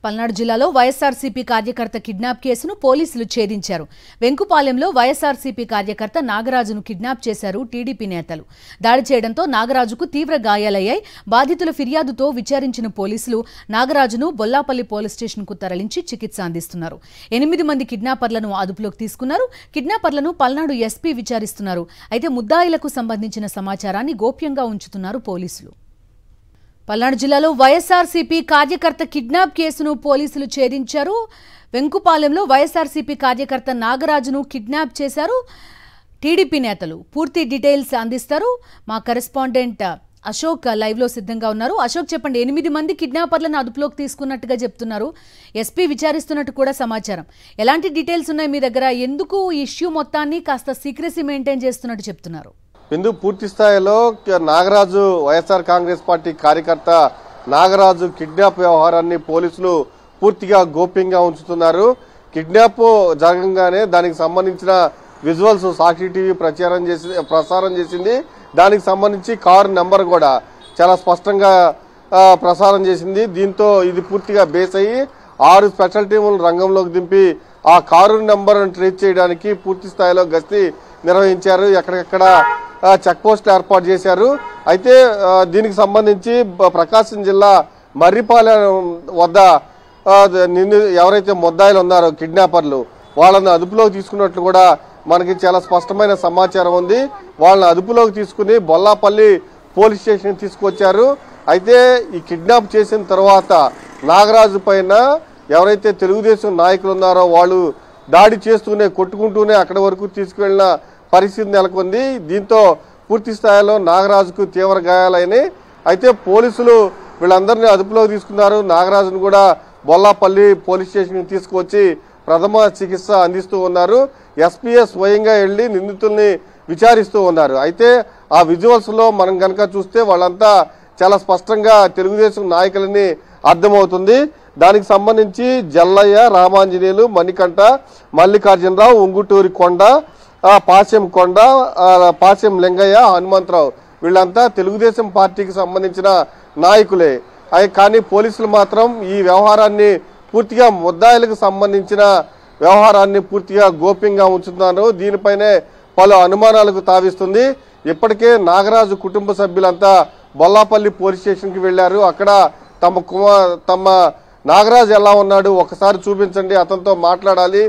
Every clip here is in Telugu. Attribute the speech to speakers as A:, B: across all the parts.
A: పల్నాడు జిల్లాలో వైఎస్ఆర్సీపీ కార్యకర్త కిడ్నాప్ కేసును పోలీసులు ఛేదించారు. వెంకుపాలెంలో వైఎస్ఆర్సీపీ కార్యకర్త నాగరాజును కిడ్నాప్ చేశారు టీడీపీ నేతలు. దాడి చేయడంతో నాగరాజుకు తీవ్ర గాయాలయ్యాయి. బాధితుల ఫిర్యాదుతో విచారించిన పోలీసులు నాగరాజును బొల్లాపల్లి పోలీస్ స్టేషన్కు తరలించి చికిత్స అందిస్తున్నారు. 8 మంది కిడ్నాపర్లను అదుపులోకి తీసుకున్నారు. కిడ్నాపర్లను పల్నాడు ఎస్పీ విచారిస్తున్నారు. అయితే ముద్దాయిలకు సంబంధించిన సమాచారాన్ని గోప్యంగా ఉంచుతున్నారు పోలీసులు. పల్నాడు జిల్లాలో వైఎస్ఆర్సీపీ కార్యకర్త కిడ్నాప్ కేసును పోలీసులు ఛేదించారు. వెంకుపాలెంలో వైఎస్ఆర్సీపీ కార్యకర్త నాగరాజును కిడ్నాప్ చేశారు టీడీపీ నేతలు. పూర్తి డీటెయిల్స్ అందిస్తారు మా కరెస్పాండెంట్ అశోక్ లైవ్ లో సిద్ధంగా ఉన్నారు. అశోక్, చెప్పండి. 8 మంది కిడ్నాపర్లను అదుపులోకి తీసుకున్నట్టుగా చెప్తున్నారు. ఎస్పీ విచారిస్తున్నట్టు కూడా సమాచారం. ఎలాంటి డీటెయిల్స్ ఉన్నాయి మీ దగ్గర? ఎందుకు ఈ ఇష్యూ మొత్తాన్ని కాస్త సీక్రెసీ మెయింటైన్ చేస్తున్నట్టు చెప్తున్నారు?
B: బిందు పూర్తి స్థాయిలో నాగరాజు వైఎస్ఆర్ కాంగ్రెస్ పార్టీ కార్యకర్త నాగరాజు కిడ్నాప్ వ్యవహారాన్ని పోలీసులు పూర్తిగా గోప్యంగా ఉంచుతున్నారు. కిడ్నాప్ జరగంగానే దానికి సంబంధించిన విజువల్స్ సాక్షి టీవీ ప్రసారం చేసింది. దానికి సంబంధించి కారు నెంబర్ కూడా చాలా స్పష్టంగా ప్రసారం చేసింది. దీంతో ఇది పూర్తిగా బేస్ అయ్యి 6 స్పెషల్ టీములు రంగంలోకి దింపి ఆ కారు నెంబర్ను ట్రేస్ చేయడానికి పూర్తి స్థాయిలో గస్తీ నిర్వహించారు. ఎక్కడెక్కడ చెక్ పోస్టులు ఏర్పాటు చేశారు. అయితే దీనికి సంబంధించి ప్రకాశం జిల్లా మర్రిపాలెం వద్ద ఎవరైతే ముద్దాయిలు ఉన్నారో కిడ్నాపర్లు, వాళ్ళని అదుపులోకి తీసుకున్నట్లు కూడా మనకి చాలా స్పష్టమైన సమాచారం ఉంది. వాళ్ళని అదుపులోకి తీసుకుని బొల్లాపల్లి పోలీస్ స్టేషన్ తీసుకొచ్చారు. అయితే ఈ కిడ్నాప్ చేసిన తర్వాత నాగరాజు పైన ఎవరైతే తెలుగుదేశం నాయకులు ఉన్నారో వాళ్ళు దాడి చేస్తూనే కొట్టుకుంటూనే అక్కడి వరకు తీసుకువెళ్లిన పరిస్థితి నెలకొంది. దీంతో పూర్తి స్థాయిలో నాగరాజుకు తీవ్ర గాయాలైనాయి. అయితే పోలీసులు వీళ్ళందరినీ అదుపులోకి తీసుకున్నారు. నాగరాజును కూడా బొల్లాపల్లి పోలీస్ స్టేషన్కి తీసుకువచ్చి ప్రథమ చికిత్స అందిస్తూ ఉన్నారు. ఎస్పీఎస్ స్వయంగా వెళ్లి నిందితుల్ని విచారిస్తూ ఉన్నారు. అయితే ఆ విజువల్స్ లో మనం కనుక చూస్తే వాళ్ళంతా చాలా స్పష్టంగా తెలుగుదేశం నాయకులని అర్థమవుతుంది. దానికి సంబంధించి జల్లయ్య, రామాంజనేయులు, మణికంఠ, మల్లికార్జునరావు, ఉంగుటూరి కొండ, పాశెం కొండ, పాశెం లింగయ్య, హనుమంతరావు వీళ్ళంతా తెలుగుదేశం పార్టీకి సంబంధించిన నాయకులే. కానీ పోలీసులు మాత్రం ఈ వ్యవహారాన్ని పూర్తిగా ముద్దాయిలకు సంబంధించిన వ్యవహారాన్ని పూర్తిగా గోప్యంగా ఉంచుతున్నారు. దీనిపైనే పలు అనుమానాలకు తావిస్తుంది. ఇప్పటికే నాగరాజు కుటుంబ సభ్యులంతా బొల్లాపల్లి పోలీస్ స్టేషన్కి వెళ్లారు. అక్కడ తమ నాగరాజు ఎలా ఉన్నాడు ఒకసారి చూపించండి, అతనితో మాట్లాడాలి,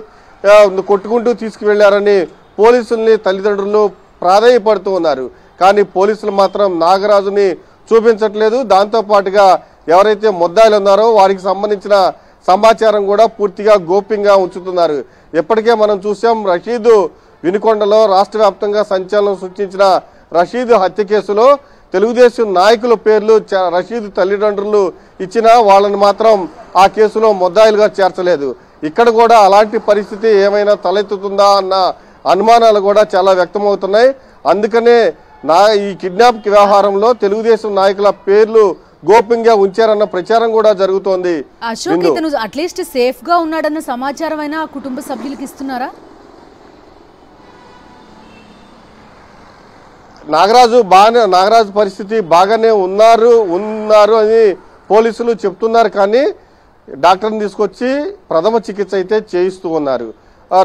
B: కొట్టుకుంటూ తీసుకువెళ్లారని పోలీసుల్ని తల్లిదండ్రులు ప్రాధేయపడుతూ ఉన్నారు. కానీ పోలీసులు మాత్రం నాగరాజుని చూపించట్లేదు. దాంతో పాటుగా ఎవరైతే ముద్దాయిలు ఉన్నారో వారికి సంబంధించిన సమాచారం కూడా పూర్తిగా గోప్యంగా ఉంచుతున్నారు. ఇప్పటికే మనం చూసాం, రషీదు వినుకొండలో రాష్ట్ర వ్యాప్తంగా సంచలనం సృష్టించిన రషీదు హత్య కేసులో తెలుగుదేశం నాయకుల పేర్లు రషీదు తల్లిదండ్రులు ఇచ్చినా వాళ్ళని మాత్రం ఆ కేసులో ముద్దాయిలుగా చేర్చలేదు. ఇక్కడ కూడా అలాంటి పరిస్థితి ఏమైనా తలెత్తుతుందా అన్న అనుమానాలు కూడా చాలా వ్యక్తమవుతున్నాయి. అందుకనే ఈ కిడ్నాప్ వ్యవహారంలో తెలుగుదేశం నాయకుల పేర్లు గోప్యంగా ఉంచారన్న ప్రచారం కూడా జరుగుతోంది.
A: అశోక్, ఇతను అట్లీస్ట్ సేఫ్ గా ఉన్నాడన్న సమాచారం అయినా కుటుంబ సభ్యులకు ఇస్తున్నారా?
B: నాగరాజు పరిస్థితి బాగానే ఉన్నారు అని పోలీసులు చెప్తున్నారు. కానీ డాక్టర్ని తీసుకొచ్చి ప్రథమ చికిత్స అయితే చేయిస్తూ ఉన్నారు.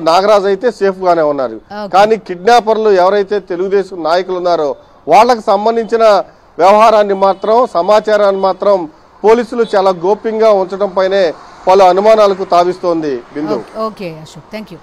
B: నాగరాజు అయితే సేఫ్ గానే ఉన్నారు. కానీ కిడ్నాపర్లు ఎవరైతే తెలుగుదేశం నాయకులు ఉన్నారో వాళ్ళకు సంబంధించిన వ్యవహారాన్ని మాత్రం, సమాచారాన్ని మాత్రం పోలీసులు చాలా గోప్యంగా ఉంచడం పైనే పలు అనుమానాలకు తావిస్తోంది. బిందు.
A: Okay Ashok, thank you.